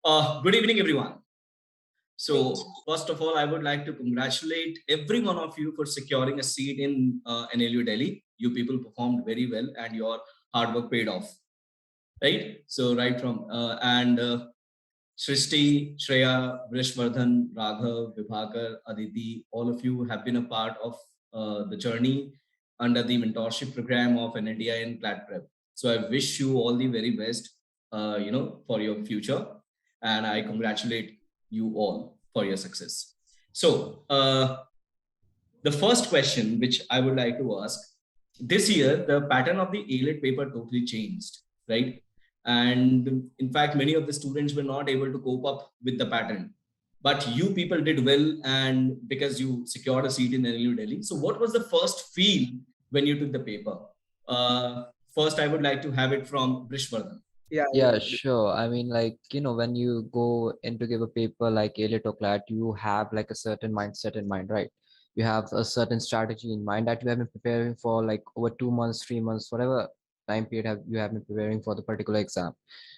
Good evening, everyone. So, first of all, I would like to congratulate every one of you for securing a seat in NLU Delhi. You people performed very well, and your hard work paid off, right? So, right from Srishti, Shreya, Vrishvardhan, Raghav, Vibhakar, Aditi, all of you have been a part of the journey under the mentorship program of NLTI and CLAT Prep. So I wish you all the very best, for your future, and I congratulate you all for your success. So the first question which I would like to ask, this year the pattern of the AILET paper totally changed, right? And in fact, many of the students were not able to cope up with the pattern. But you people did well, and because you secured a seat in NLU Delhi. So, what was the first feel when you took the paper? First, I would like to have it from Brishvardhan. Yeah, sure. I mean, like, when you go in to give a paper like AILET or CLAT, you have like a certain mindset in mind, right? You have a certain strategy in mind that you have been preparing for like over 2 months, 3 months, whatever time period you have been preparing for the particular exam.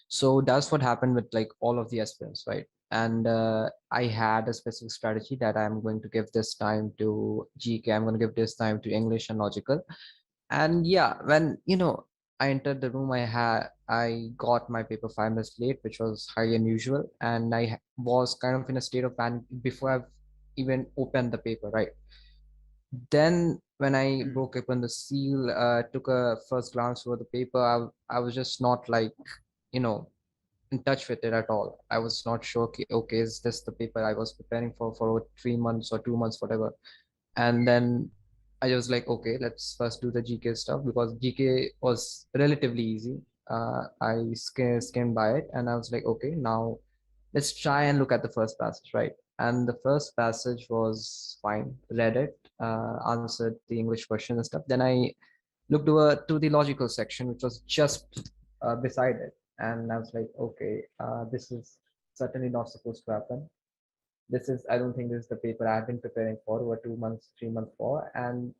So that's what happened with like all of the aspirants, right? And I had a specific strategy that I'm going to give this time to GK, I'm going to give this time to English and logical. And yeah, when I entered the room, I got my paper 5 minutes late, which was highly unusual, and was kind of in a state of panic before I've even opened the paper, right? Then when I broke open the seal, took a first glance over the paper, I was just not like, you know in touch with it at all. I was not sure, okay, is this the paper I was preparing for over 3 months or 2 months, whatever. And then I was like, okay, let's first do the GK stuff, because GK was relatively easy. I skimmed by it, and I was like, okay, now let's try and look at the first passage, right? And the first passage was fine. Read it, answered the English question and stuff. Then I looked over to the logical section, which was just beside it, and I was like, okay, this is certainly not supposed to happen. I don't think this is the paper I've been preparing for over 2 months, 3 months for. And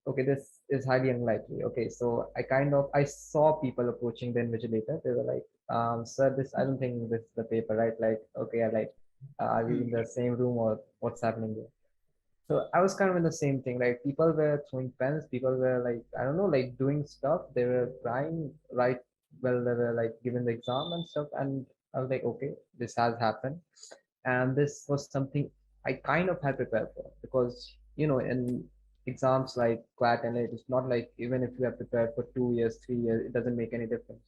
okay, this is highly unlikely. Okay, so I saw people approaching the invigilator. They were like, sir, I don't think this is the paper, right? Like, okay, are we in the same room, or what's happening there? So I was kind of in the same thing. Like, people were throwing pens, people were like, I don't know, like doing stuff. They were crying, right? Well, they were like giving the exam and stuff. And I was like, okay, this has happened. And this was something I kind of had prepared for, because, in exams like CLAT and it, it's not like even if you have prepared for 2 years, 3 years, it doesn't make any difference.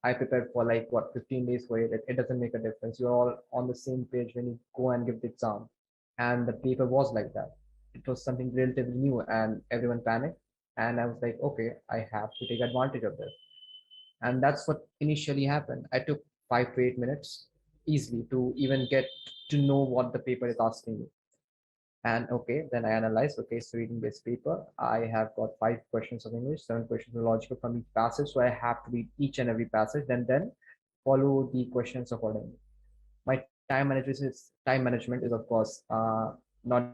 I prepared for like what 15 days for it. It doesn't make a difference. You're all on the same page when you go and give the exam. And the paper was like that. It was something relatively new, and everyone panicked. And I was like, okay, I have to take advantage of this. And that's what initially happened. I took 5 to 8 minutes easily to even get to know what the paper is asking you. And okay, then I analyzed, okay, so reading based paper, I have got 5 questions of English, 7 questions of logical from each passage. So I have to read each and every passage, then follow the questions accordingly. My time management is of course not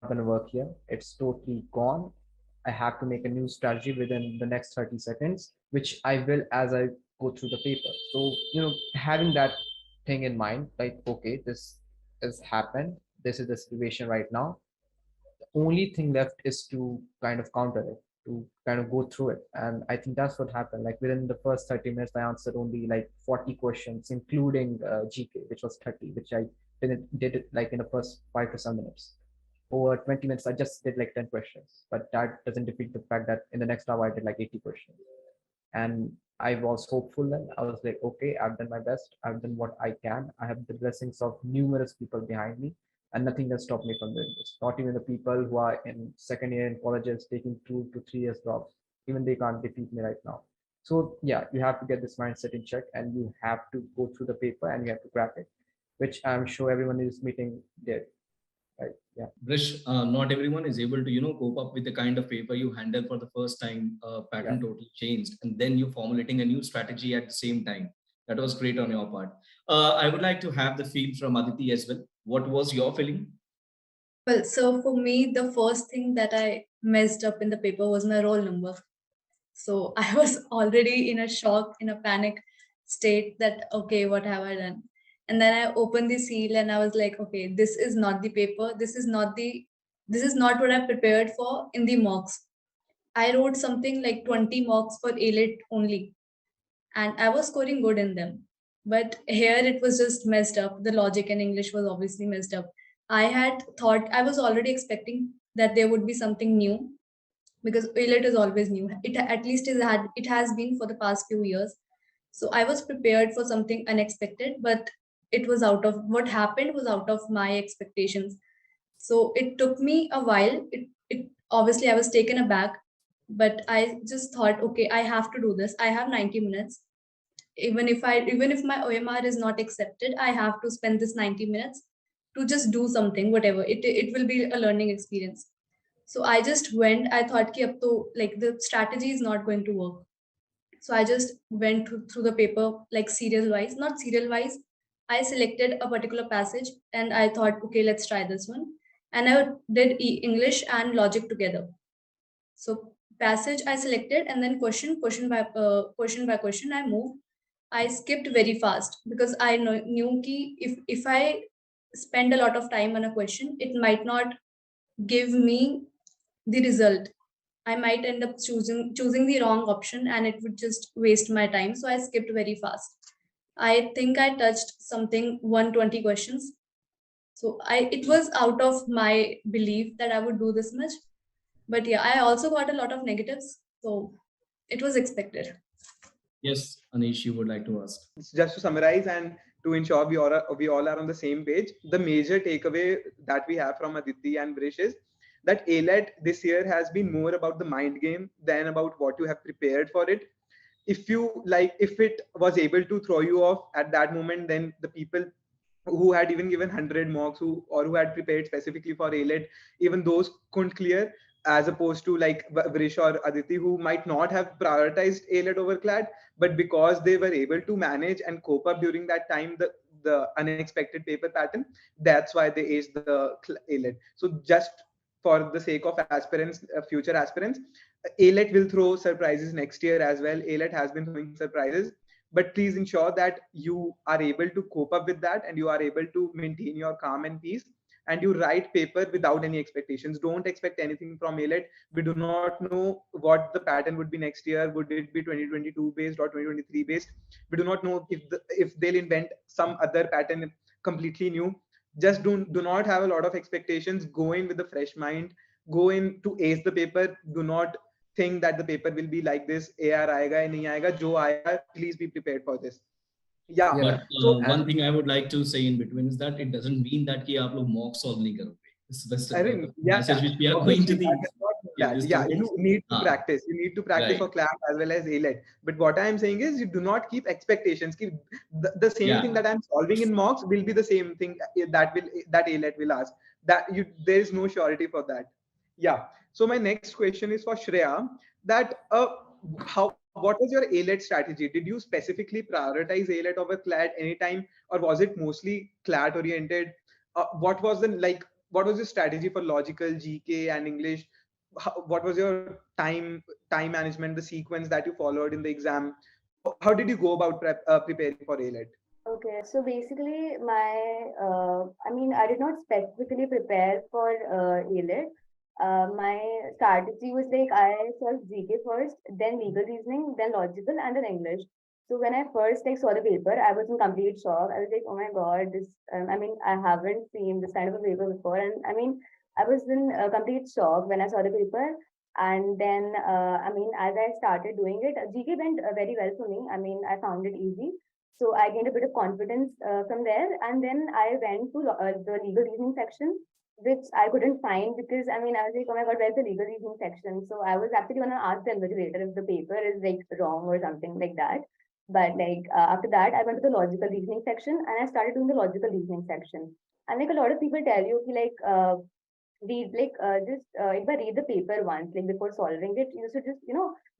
going to work here. It's totally gone. I have to make a new strategy within the next 30 seconds, which I will as I go through the paper. So, having that thing in mind, like, okay, this has happened. This is the situation right now. The only thing left is to kind of counter it, to kind of go through it. And I think that's what happened. Like, within the first 30 minutes, I answered only like 40 questions, including GK, which was 30, which I did it like in the first 5 to 7 minutes. Over 20 minutes, I just did like 10 questions. But that doesn't defeat the fact that in the next hour, I did like 80 questions. And I was hopeful then. I was like, okay, I've done my best. I've done what I can. I have the blessings of numerous people behind me, and nothing can stop me from doing this. Not even the people who are in second year in colleges taking 2 to 3 years drops. Even they can't defeat me right now. So yeah, you have to get this mindset in check, and you have to go through the paper and you have to crack it, which I'm sure everyone in this meeting did. Right? Yeah. Brish, not everyone is able to, cope up with the kind of paper you handle for the first time. Pattern totally changed, and then you're formulating a new strategy at the same time. That was great on your part. I would like to have the feel from Aditi as well. What was your feeling? Well, so for me, the first thing that I messed up in the paper was my roll number. So I was already in a shock, in a panic state that, okay, what have I done? And then I opened the seal and I was like, okay, this is not the paper. This is not what I prepared for in the mocks. I wrote something like 20 mocks for AILET only, and I was scoring good in them. But here it was just messed up. The logic and English was obviously messed up. I had thought, I was already expecting that there would be something new, because AILET is always new. It at least it has been for the past few years. So I was prepared for something unexpected, but it was out of what happened was out of my expectations. So it took me a while. It obviously I was taken aback, but I just thought, okay, I have to do this. I have 90 minutes. Even if my OMR is not accepted, I have to spend this 90 minutes to just do something, whatever. It will be a learning experience. So I just went. I thought ki ab to, like, the strategy is not going to work. So I just went through the paper, like, serial wise, not serial wise. I selected a particular passage and I thought, okay, let's try this one. And I did English and logic together. So passage I selected, and then question by question I moved. I skipped very fast because I knew ki if I spend a lot of time on a question, it might not give me the result. I might end up choosing the wrong option and it would just waste my time. So I skipped very fast. I think I touched something 120 questions. So it was out of my belief that I would do this much. But yeah, I also got a lot of negatives. So it was expected. Yes, Anish, you would like to ask. Just to summarize and to ensure we all are on the same page, the major takeaway that we have from Aditi and Brish is that AILET this year has been more about the mind game than about what you have prepared for it. If it was able to throw you off at that moment, then the people who had even given 100 mocks who had prepared specifically for AILET, even those couldn't clear, as opposed to like Vrish or Aditi, who might not have prioritized AILET over CLAT, but because they were able to manage and cope up during that time, the unexpected paper pattern, that's why they aced the AILET. So just for the sake of aspirants, future aspirants, AILET will throw surprises next year as well. AILET has been throwing surprises, but please ensure that you are able to cope up with that and you are able to maintain your calm and peace, and you write paper without any expectations. Don't expect anything from AILET. We do not know what the pattern would be next year. Would it be 2022 based or 2023 based? We do not know if they'll invent some other pattern completely new. Just do not have a lot of expectations. Go in with a fresh mind. Go in to ace the paper. Do not think that the paper will be like this. AR aayega ya nahi aayega, jo aayega, please be prepared for this. Yeah. Yeah. But So one thing I would like to say in between is that it doesn't mean that कि आप लोग mock solve नहीं करोगे. This is the I mean, yeah, message which we are going to obviously, the I does not mean that. Yeah, you students. need to हाँ, practice. You need to practice for right. CLAT as well as AILET. But what I am saying is, you do not keep expectations. Keep the same thing Yeah. that I'm solving in mocks will be the same thing that AILET will ask. There is no surety for that. Yeah. So my next question is for Shreya. That what was your AILET strategy? Did you specifically prioritize AILET over CLAT anytime, or was it mostly CLAT oriented? What was the like? What was your strategy for logical, GK, and English? What was your time management, the sequence that you followed in the exam? How did you go about preparing for AILET? Okay, so basically, I did not specifically prepare for AILET. My strategy was like I solved GK first, then legal reasoning, then logical, and then English. So when I first like saw the paper, I was in complete shock. I was like, oh my god, this. I haven't seen this kind of a paper before, and I was in complete shock when I saw the paper. And then, as I started doing it, GK went very well for me. I found it easy, so I gained a bit of confidence from there. And then I went to the legal reasoning section, which I couldn't find because I was like, oh my god, where's the legal reasoning section? So I was actually going to ask the invigilator if the paper is like wrong or something like that. But after that, I went to the logical reasoning section and I started doing the logical reasoning section. And like a lot of people tell you, read just if I read the paper once, like before solving it, you should just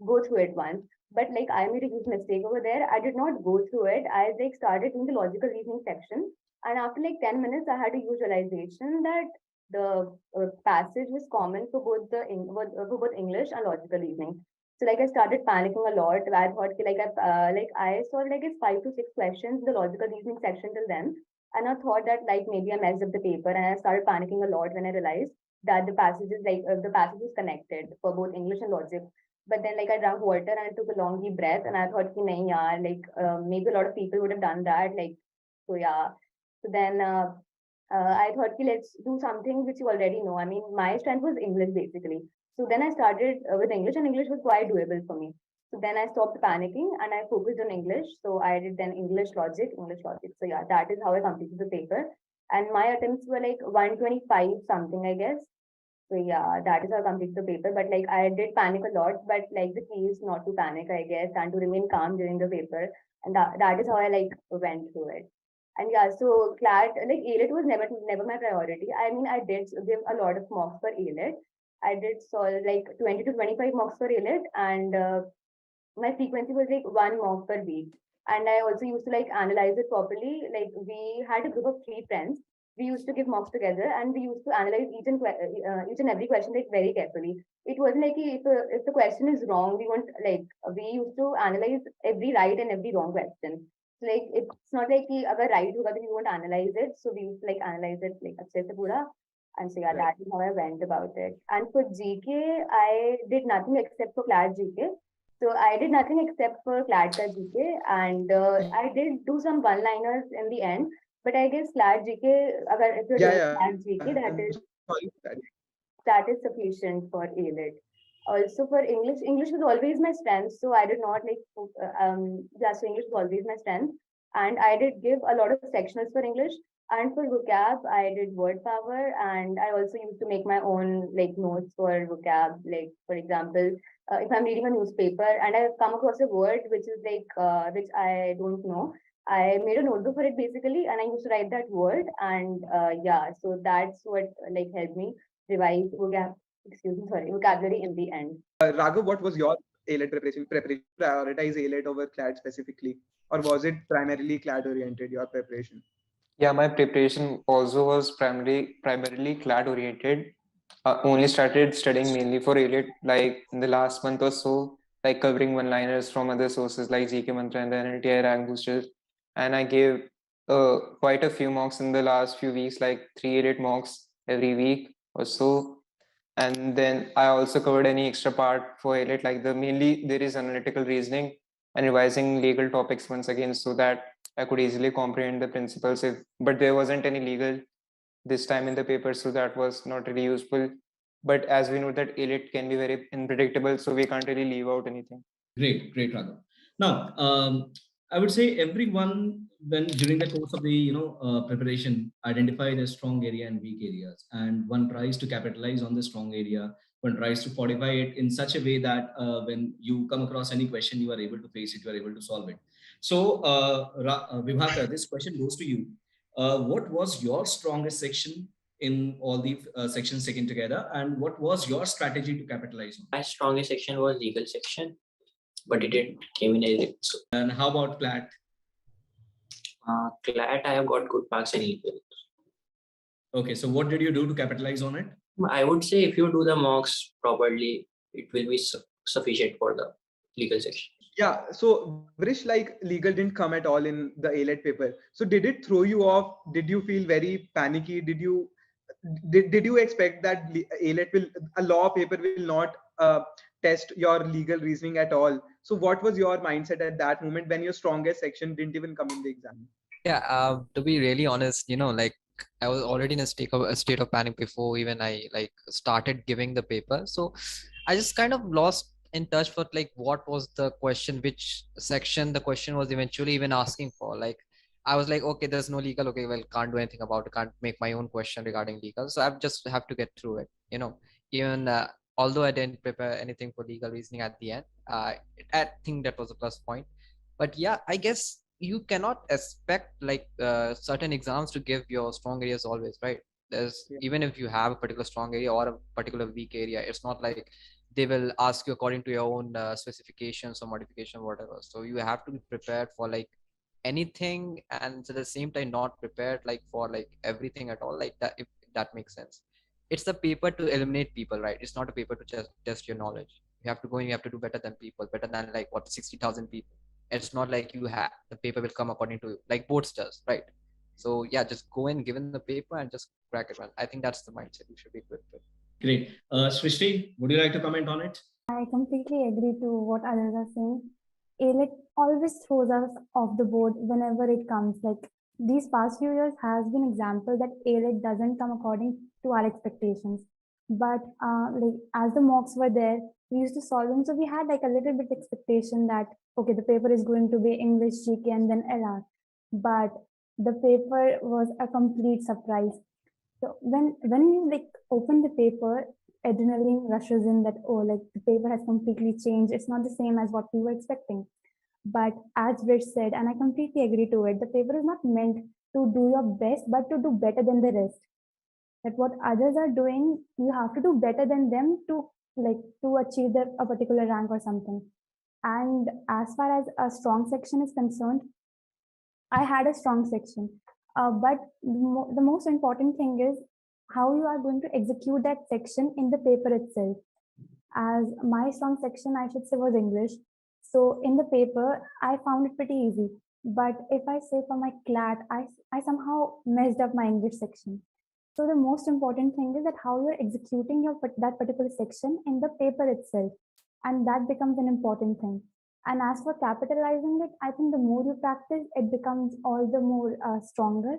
go through it once. But like I made a huge mistake over there. I did not go through it. I like started doing the logical reasoning section, and after like 10 minutes, I had a huge realization that the passage was common for both for both English and logical reasoning. So like I started panicking a lot. I thought I saw like it's 5 to 6 questions in the logical reasoning section till then, and I thought that like maybe I messed up the paper, and I started panicking a lot when I realized that the passage is connected for both English and logic. But then like I drank water and I took a long deep breath, and I thought, ki, nahi yaar, like maybe a lot of people would have done that. Like so yeah. So then I thought, ki, let's do something which you already know. I mean, my strength was English basically. So then I started with English, and English was quite doable for me. So then I stopped panicking and I focused on English. So I did then English logic, English logic. So yeah, that is how I completed the paper. And my attempts were like 125 something, I guess. So yeah, that is how I completed the paper. But like I did panic a lot, but like the key is not to panic, I guess, and to remain calm during the paper. And that is how I like went through it. And yeah, so CLAT, like AILET was never my priority. I mean, I did give a lot of mocks for AILET. I did solve like 20 to 25 mocks for AILET, and my frequency was like one mock per week. And I also used to like analyze it properly. Like we had a group of 3 friends. We used to give mocks together, and we used to analyze each and every question like very carefully. It wasn't like if the question is wrong, we used to analyze every right and every wrong question. So, like it's not like कि अगर right होगा then we won't analyze it. So we used to like analyze it like अच्छे से पूरा. And so yeah, that is how I went about it. And for GK, I did nothing except for CLAT GK. So I did nothing except for CLAT ka GK, and I did do some one-liners in the end. But I guess CLAT GK, if you're doing Yeah, CLAT GK, I'm sorry for that. that is sufficient for AILET. Also for English, English was always my strength, so I did not like so English was always my strength, and I did give a lot of sectionals for English. And for vocab, I did word power, and I also used to make my own like notes for vocab. Like for example, if I'm reading a newspaper and I've come across a word which is which I don't know, I made a notebook for it basically, and I used to write that word. And yeah, so that's what like helped me revise vocabulary in the end. Raghav, what was your AILET preparation? Prioritize AILET over CLAT specifically, or was it primarily CLAT oriented? Your preparation? Yeah, my preparation also was primarily CLAT oriented. Only started studying mainly for AILET like in the last month or so, like covering one-liners from other sources like GK Mantra and the NLTI rank boosters. And I gave quite a few mocks in the last few weeks, like 3 AILET mocks every week or so. And then I also covered any extra part for AILET, like the mainly there is analytical reasoning and revising legal topics once again, so that I could easily comprehend the principles. But there wasn't any legal this time in the paper, so that was not really useful. But as we know that AILET can be very unpredictable, so we can't really leave out anything. Great, Raghav. Now, I would say everyone, when during the course of the preparation, identify the strong area and weak areas, and one tries to capitalize on the strong area. One tries to fortify it in such a way that when you come across any question, you are able to face it, you are able to solve it. So, Vibhakar, this question goes to you. What was your strongest section in all the sections taken together, and what was your strategy to capitalize on? My strongest section was legal section, but it didn't came in a so. And how about CLAT? CLAT, I have got good marks in legal. Okay, so what did you do to capitalize on it? I would say if you do the mocks properly, it will be sufficient for the legal section. Yeah, so Vrish, like legal didn't come at all in the AILET paper. So did it throw you off? Did you feel very panicky? Did you expect that AILET will a law paper will not test your legal reasoning at all? So what was your mindset at that moment when your strongest section didn't even come in the exam? Yeah, to be really honest, like I was already in a state of panic before even I like started giving the paper. So I just kind of lost in touch with like what was the question, which section the question was eventually even asking for. Like I was like, okay, there's no legal. Okay, well, can't do anything about it. Can't make my own question regarding legal. So I just have to get through it. Even although I didn't prepare anything for legal reasoning at the end, I think that was a plus point. But yeah, I guess you cannot expect like certain exams to give your strong areas always, right? Even if you have a particular strong area or a particular weak area, it's not like they will ask you according to your own specifications or modification, whatever. So you have to be prepared for like anything, and at the same time not prepared like for like everything at all, like that, if that makes sense. It's the paper to eliminate people, right? It's not a paper to just test your knowledge. You have to go and you have to do better than people, better than like what 60,000 people. It's not like you have the paper will come according to like boards does, right? So yeah, just go in, given the paper, and just crack it well. I think that's the mindset you should be equipped with. Great. Srishti, would you like to comment on it? I completely agree to what others are saying. AILET always throws us off the board whenever it comes. Like these past few years has been example that AILET doesn't come according to our expectations. But like as the mocks were there, we used to solve them. So we had like a little bit expectation that okay, the paper is going to be English, GK, and then LR. But the paper was a complete surprise. So when you like open the paper, adrenaline rushes in that oh like the paper has completely changed. It's not the same as what we were expecting. But as Rich said, and I completely agree to it, the paper is not meant to do your best, but to do better than the rest. That what others are doing, you have to do better than them to like to achieve a particular rank or something. And as far as a strong section is concerned, I had a strong section. But the most important thing is how you are going to execute that section in the paper itself. As my strong section, I should say, was English. So in the paper, I found it pretty easy. But if I say for my CLAT, I somehow messed up my English section. So the most important thing is that how you're executing that particular section in the paper itself. And that becomes an important thing. And as for capitalizing it, I think the more you practice, it becomes all the more stronger.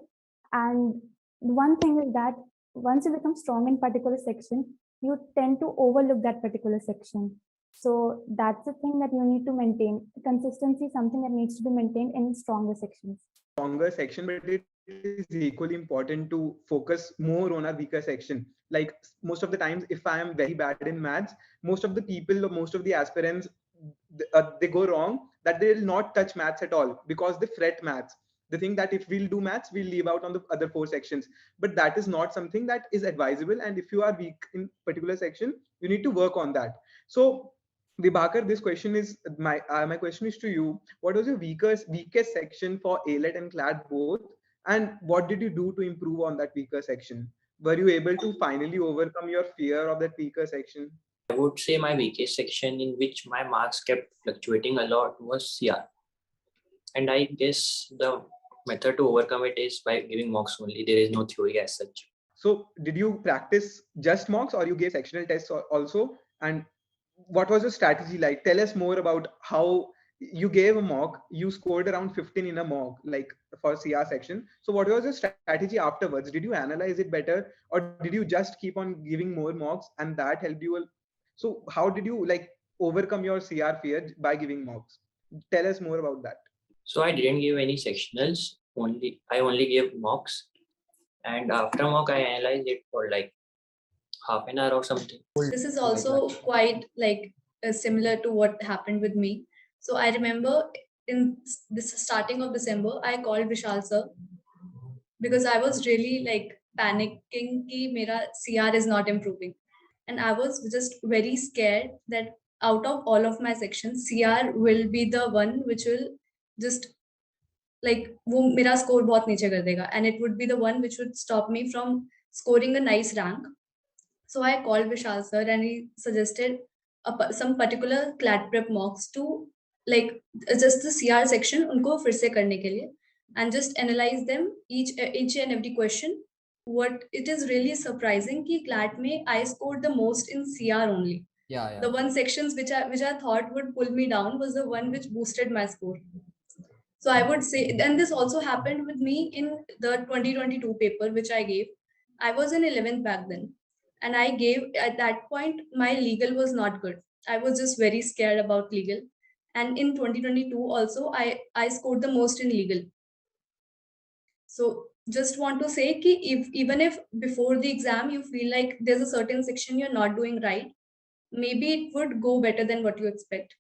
And one thing is that once you become strong in particular section, you tend to overlook that particular section. So that's the thing that you need to maintain. Consistency is something that needs to be maintained in stronger sections. Stronger section, but it is equally important to focus more on a weaker section. Like most of the times, if I am very bad in maths, most of the people or most of the aspirants, they go wrong that they will not touch maths at all because they fret maths. They think that if we'll do maths, we'll leave out on the other four sections. But that is not something that is advisable. And if you are weak in particular section, you need to work on that. So Vibhakar, this question is my question is to you. What was your weakest section for AILET and CLAT both, and what did you do to improve on that weaker section? Were you able to finally overcome your fear of that weaker section? I would say my weakest section in which my marks kept fluctuating a lot was CR. And I guess the method to overcome it is by giving mocks only. There is no theory as such. So did you practice just mocks or you gave sectional tests also? And what was your strategy like? Tell us more about how you gave a mock, you scored around 15 in a mock, like for CR section. So what was your strategy afterwards? Did you analyze it better or did you just keep on giving more mocks and that helped you? So how did you like overcome your CR fear by giving mocks? Tell us more about that. So I didn't give any sectionals, I only gave mocks. And after mock, I analyzed it for like half an hour or something. This is also quite like similar to what happened with me. So I remember in this starting of December, I called Vishal sir because I was really like panicking ki mera CR is not improving. And I was just very scared that out of all of my sections, CR will be the one which will just like वो मेरा score बहुत नीचे कर देगा, and it would be the one which would stop me from scoring a nice rank. So I called Vishal sir and he suggested some particular CLAT prep mocks to like just the CR section उनको फिर से करने के लिए and just analyze them each and every question. What it is really surprising कि CLAT में I scored the most in CR only. Yeah. The one sections which I thought would pull me down was the one which boosted my score. So I would say, and this also happened with me in the 2022 paper which I gave. I was in 11th back then, and I gave at that point my legal was not good. I was just very scared about legal, and in 2022 also I scored the most in legal. So just want to say ki even if before the exam you feel like there's a certain section you're not doing right, maybe it would go better than what you expect.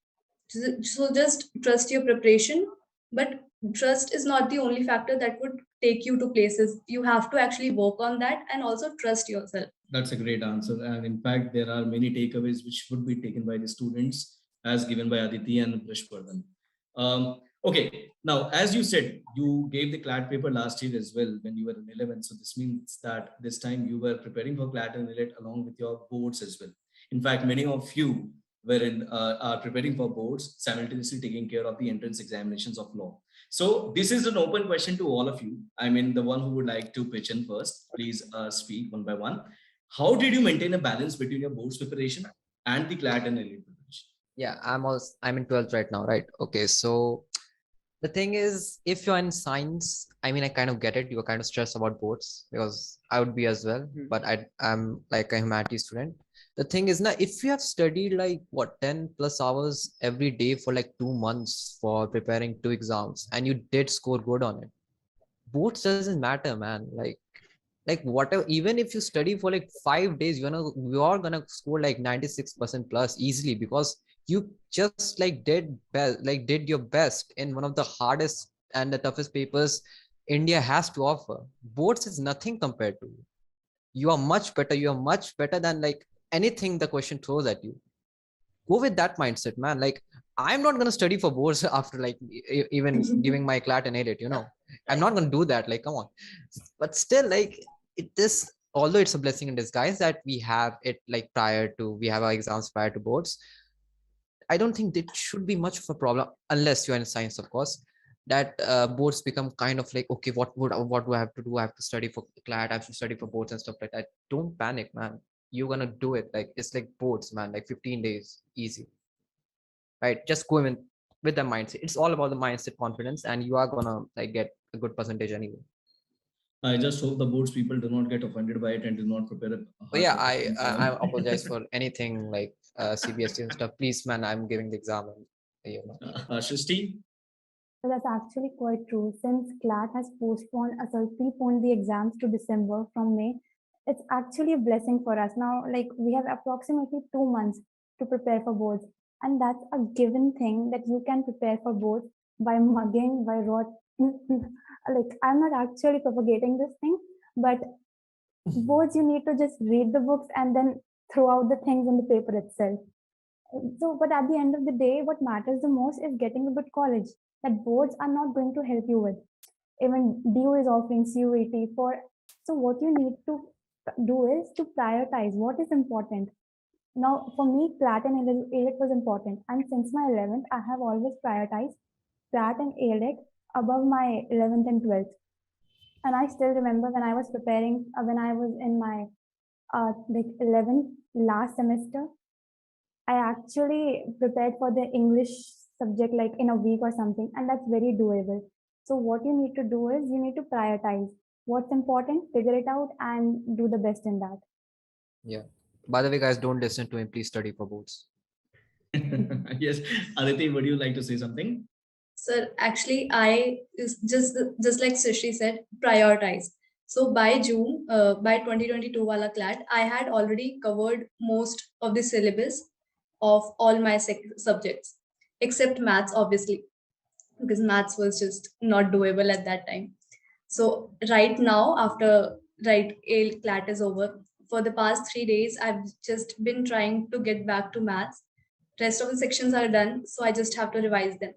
So just trust your preparation, but trust is not the only factor that would take you to places. You have to actually work on that and also trust yourself. That's a great answer. And in fact, there are many takeaways which would be taken by the students as given by Aditi and Prishvardhan. Okay, now, as you said, you gave the CLAT paper last year as well when you were in 11th. So this means that this time you were preparing for CLAT and AILET along with your boards as well. In fact, many of you wherein are preparing for boards, simultaneously taking care of the entrance examinations of law. So this is an open question to all of you. I mean, the one who would like to pitch in first, please speak one by one. How did you maintain a balance between your boards preparation and the CLAT and AILET preparation? Yeah, I'm in 12th right now, right? Okay, so the thing is, if you're in science, I mean, I kind of get it. You're kind of stressed about boards because I would be as well, but I'm like a humanities student. The thing is now, if you have studied like what 10 plus hours every day for like 2 months for preparing 2 exams and you did score good on it, boards doesn't matter, man. Like whatever, even if you study for like 5 days, you're gonna score like 96% plus easily because you just like did your best in one of the hardest and the toughest papers India has to offer. Boards is nothing compared to you. You are much better. You are much better than like anything the question throws at you. Go with that mindset, man. Like, I'm not going to study for boards after like even giving my CLAT and AILET. I'm not going to do that. Like, come on. But still, like, although it's a blessing in disguise that we have it like we have our exams prior to boards, I don't think that should be much of a problem unless you're in science, of course. That boards become kind of like, okay, what do I have to do? I have to study for CLAT, I have to study for boards and stuff like that. Don't panic, man. You're gonna do it. Like, it's like boards, man. Like 15 days, easy. Right? Just go in with the mindset. It's all about the mindset, confidence, and you are gonna like get a good percentage anyway. I just hope the boards people do not get offended by it and do not prepare a But yeah, hard question for I them. apologize for anything like CBSE and stuff. Please, man, I'm giving the exam and Shristi? So that's actually quite true. Since CLAT has preponed the exams to December from May, it's actually a blessing for us. Now, like we have approximately 2 months to prepare for boards, and that's a given thing that you can prepare for boards by mugging, by rot. Like I'm not actually propagating this thing, but boards you need to just read the books and then throw out the things in the paper itself. So, but at the end of the day, what matters the most is getting a good college that boards are not going to help you with. Even DU is offering CUET for. So, what you need to do is to prioritize what is important. Now, for me, CLAT and AILET was important, and since my 11th, I have always prioritized CLAT and AILET above my 11th and 12th. And I still remember when I was preparing, when I was in my like 11th last semester, I actually prepared for the English subject like in a week or something, and that's very doable. So, what you need to do is you need to prioritize what's important, figure it out, and do the best in that. Yeah. By the way, guys, don't listen to him. Please study for boards. Yes. Aditi, would you like to say something? Sir, actually, I is just like Srishi said, prioritize. So by June, by 2022 wala CLAT, I had already covered most of the syllabus of all my subjects, except maths, obviously, because maths was just not doable at that time. So right now, after CLAT is over, for the past 3 days, I've just been trying to get back to maths. Rest of the sections are done, so I just have to revise them.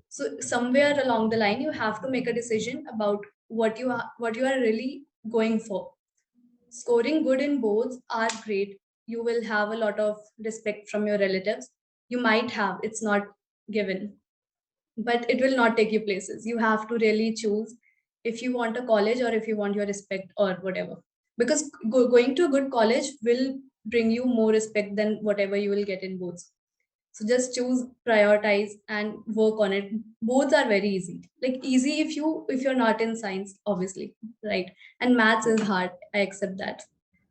So somewhere along the line, you have to make a decision about what you are really going for. Scoring good in boards are great. You will have a lot of respect from your relatives. You might have, it's not given, but it will not take you places. You have to really choose if you want a college or if you want your respect or whatever. Because going to a good college will bring you more respect than whatever you will get in boards. So just choose, prioritize, and work on it. Both are very easy. Like easy if you're not in science, obviously, right? And maths is hard. I accept that.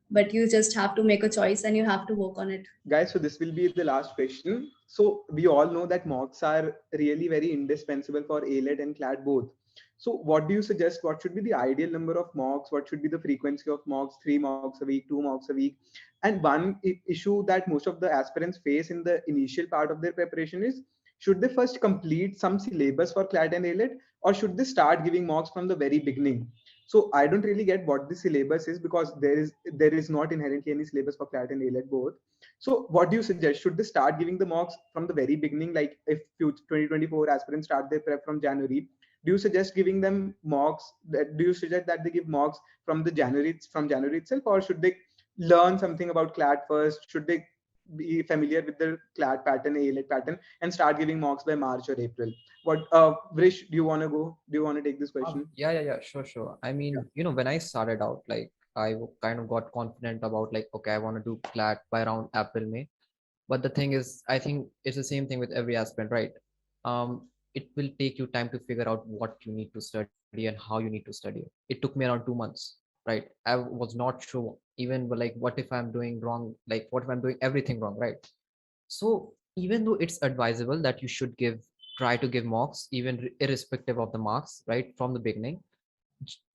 But you just have to make a choice and you have to work on it. Guys, so this will be the last question. So we all know that mocks are really very indispensable for AILET and CLAT both. So what do you suggest? What should be the ideal number of mocks? What should be the frequency of mocks? 3 mocks a week, 2 mocks a week? And one issue that most of the aspirants face in the initial part of their preparation is, should they first complete some syllabus for CLAT and AILET, or should they start giving mocks from the very beginning? So I don't really get what the syllabus is, because there is not inherently any syllabus for CLAT and AILET both. So what do you suggest? Should they start giving the mocks from the very beginning? Like if 2024 aspirants start their prep from January, do you suggest giving them mocks? Do you suggest that they give mocks from January itself, or should they learn something about CLAT first? Should they be familiar with the CLAT pattern, AILET pattern, and start giving mocks by March or April. What, Vrish, do you want to go? Do you want to take this question? Yeah, sure. I mean, when I started out, like kind of got confident about like, okay, I want to do CLAT by around April, May. But the thing is, I think it's the same thing with every aspirant, right? It will take you time to figure out what you need to study and how you need to study it. It took me around 2 months, right? I was not sure even like what if I'm doing wrong, like what if I'm doing everything wrong, right? So even though it's advisable that you should try to give mocks, even irrespective of the marks, right, from the beginning,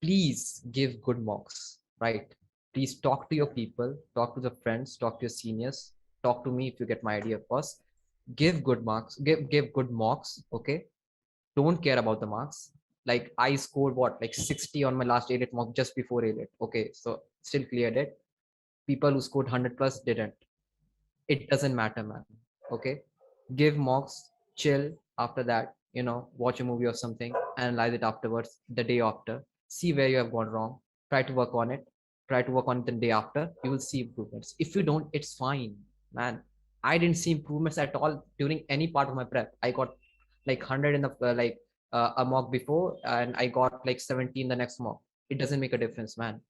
please give good mocks, right? Please talk to your people, talk to the friends, talk to your seniors, talk to me if you get my idea first. Give good marks, give good mocks, okay? Don't care about the marks. Like I scored what, like 60 on my last AILET mock just before AILET. Okay, so still cleared it. People who scored 100 plus didn't. It doesn't matter, man. Okay, give mocks, chill. After that, watch a movie or something, analyze it afterwards, the day after, see where you have gone wrong, try to work on it, the day after. You will see improvements. If you don't, it's fine, man. I didn't see improvements at all during any part of my prep. I got like 100 in the a mock before, and I got like 17 the next mock. It doesn't make a difference, man.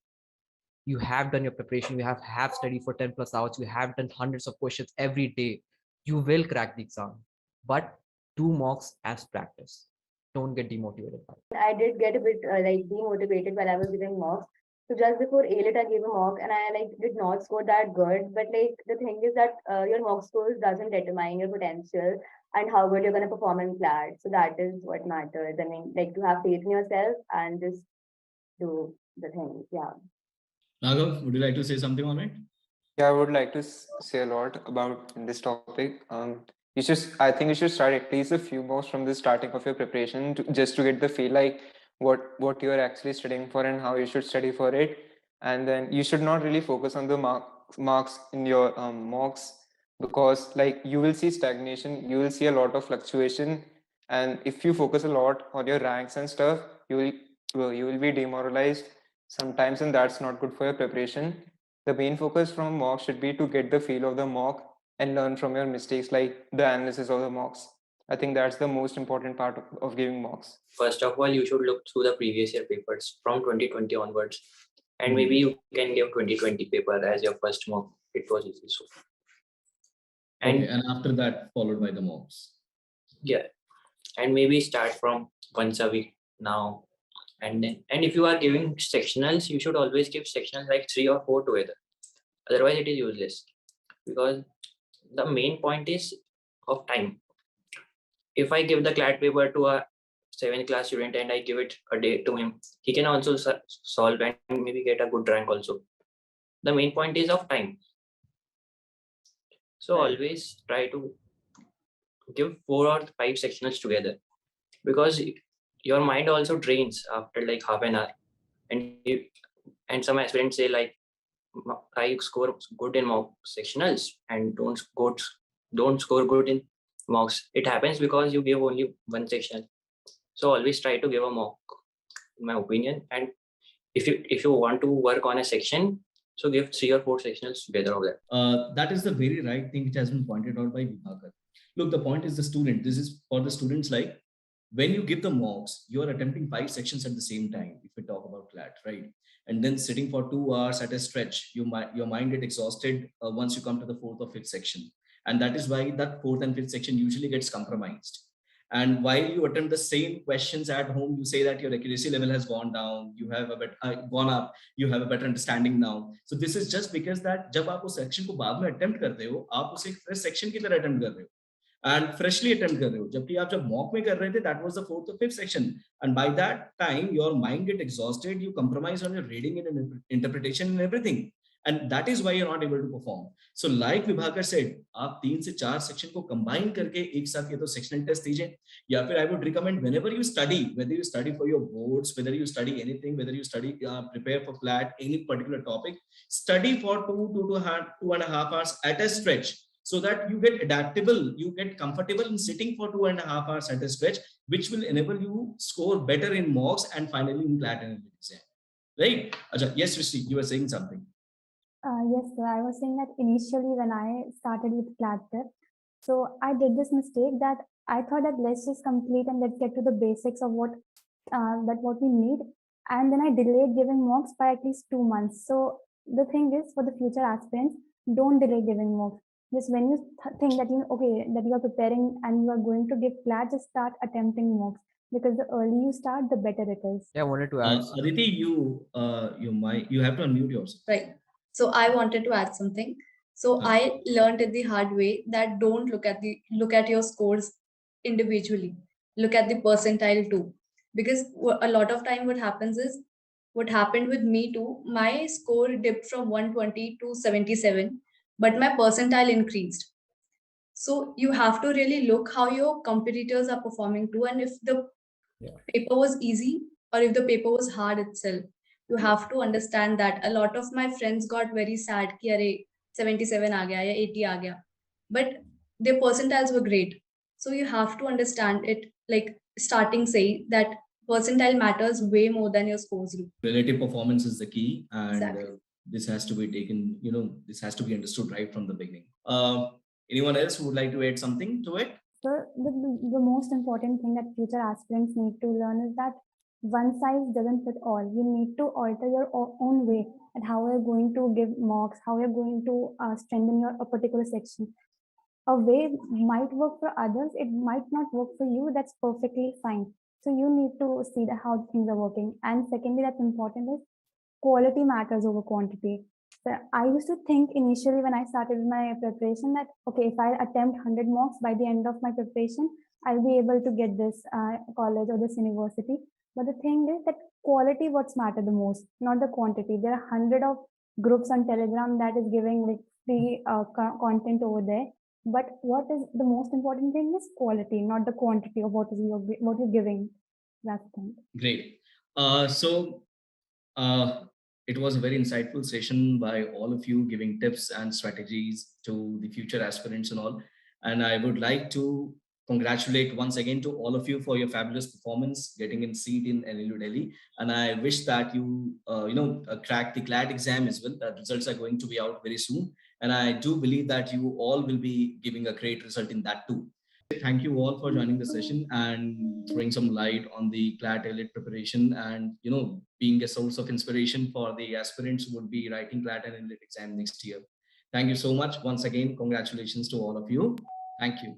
You have done your preparation, you have studied for 10 plus hours, you have done hundreds of questions every day. You will crack the exam, but do mocks as practice. Don't get demotivated by it. I did get a bit like demotivated while I was giving mocks. So just before AILET, I gave a mock and I like did not score that good. But like the thing is that your mock scores doesn't determine your potential and how good you're gonna perform in CLAT. So that is what matters. I mean, like to have faith in yourself and just do the things. Yeah. Raghav, would you like to say something on it? Yeah, I would like to say a lot about this topic. I think you should start at least a few months from the starting of your preparation just to get the feel like what you are actually studying for and how you should study for it. And then you should not really focus on the marks in your mocks, because like you will see stagnation, you will see a lot of fluctuation, and if you focus a lot on your ranks and stuff, you will be demoralized sometimes, and that's not good for your preparation. The main focus from mock should be to get the feel of the mock and learn from your mistakes, like the analysis of the mocks. I think that's the most important part of giving mocks. First of all, you should look through the previous year papers from 2020 onwards, and maybe you can give 2020 paper as your first mock. It was easy. So, and after that, followed by the mocks. Yeah, and maybe start from once a week now. And if you are giving sectionals, you should always give sectionals like 3 or 4 together. Otherwise, it is useless, because the main point is of time. If I give the CLAT paper to a 7th class student and I give it a day to him, he can also solve and maybe get a good rank also. The main point is of time. So always try to give 4 or 5 sectionals together, because your mind also drains after like half an hour. And some aspirants say like, I score good in mock sectionals and don't score good in mocks. It happens because you give only one section. So always try to give a mock, in my opinion. And if you want to work on a section, so give 3 or 4 sectionals together of that. That is the very right thing which has been pointed out by Vibhakar. Look, the point is the student. This is for the students, like when you give the mocks, you are attempting 5 sections at the same time, if we talk about CLAT, right? And then sitting for 2 hours at a stretch, your mind get exhausted once you come to the 4th or 5th section. And that is why that 4th and 5th section usually gets compromised. And while you attempt the same questions at home, you say that your accuracy level has gone down, you have a bit gone up, you have a better understanding now. So this is just because that जब आप उस section को बाद में attempt करते हो, आप उसे fresh section की तरह attempt कर रहे हो. And freshly attempt कर रहे हो, जबकि आप जब mock में कर रहे थे, that was the 4th or 5th section, and by that time your mind get exhausted, you compromise on your reading and interpretation and everything, and that is why you're not able to perform. So like Vibhakar said, आप 3 से 4 section को combine करके एक साथ ये तो sectional test दीजिए, या फिर I would recommend whenever you study, whether you study for your boards, whether you study anything, whether you study prepare for CLAT, any particular topic, study for 2.5 hours at a stretch, so that you get adaptable, you get comfortable in sitting for 2.5 hours at a stretch, which will enable you score better in mocks and finally in CLAT and exam. Right? Yes, Rishi, you were saying something. Yes, sir. I was saying that initially when I started with CLAT prep, so I did this mistake that I thought that let's just complete and let's get to the basics of what we need, and then I delayed giving mocks by at least 2 months. So the thing is, for the future aspirants, don't delay giving mocks. Just when you think that that you are preparing and you are going to give CLAT, just start attempting mocks, because the early you start, the better it is. Yeah, I wanted to add. Aditi, you have to unmute yourself. Right. So I wanted to add something. So I learned it the hard way that don't look at your scores individually. Look at the percentile too, because a lot of time what happens is what happened with me too. My score dipped from 120 to 77, but my percentile increased. So you have to really look how your competitors are performing too, and if the paper was easy or if the paper was hard itself. You have to understand that a lot of my friends got very sad कि अरे 77 आ गया या 80 आ गया, but their percentiles were great. So you have to understand it, like starting say that percentile matters way more than your scores do. Relative performance is the key, and Exactly. this has to be taken, this has to be understood right from the beginning. Anyone else who would like to add something to it? So the most important thing that future aspirants need to learn is that one size doesn't fit all. You need to alter your own way at how you're going to give mocks, how you're going to strengthen your a particular section. A way might work for others, it might not work for you. That's perfectly fine. So you need to see how things are working. And secondly, that's important is quality matters over quantity. So I used to think initially when I started my preparation that, okay, if I attempt 100 mocks by the end of my preparation, I'll be able to get this college or this university. But the thing is that quality what's matter the most, not the quantity. There are 100 of groups on Telegram that is giving like free content over there. But what is the most important thing is quality, not the quantity of what you're giving. That's the thing. Great. It was a very insightful session by all of you, giving tips and strategies to the future aspirants and all. And I would like to congratulate once again to all of you for your fabulous performance, getting in seat in NLU Delhi. And I wish that you, crack the CLAT exam as well. The results are going to be out very soon. And I do believe that you all will be giving a great result in that too. Thank you all for joining the session and throwing some light on the CLAT AILET preparation, and being a source of inspiration for the aspirants who would be writing CLAT and AILET exam next year. Thank you so much once again. Congratulations to all of you. Thank you.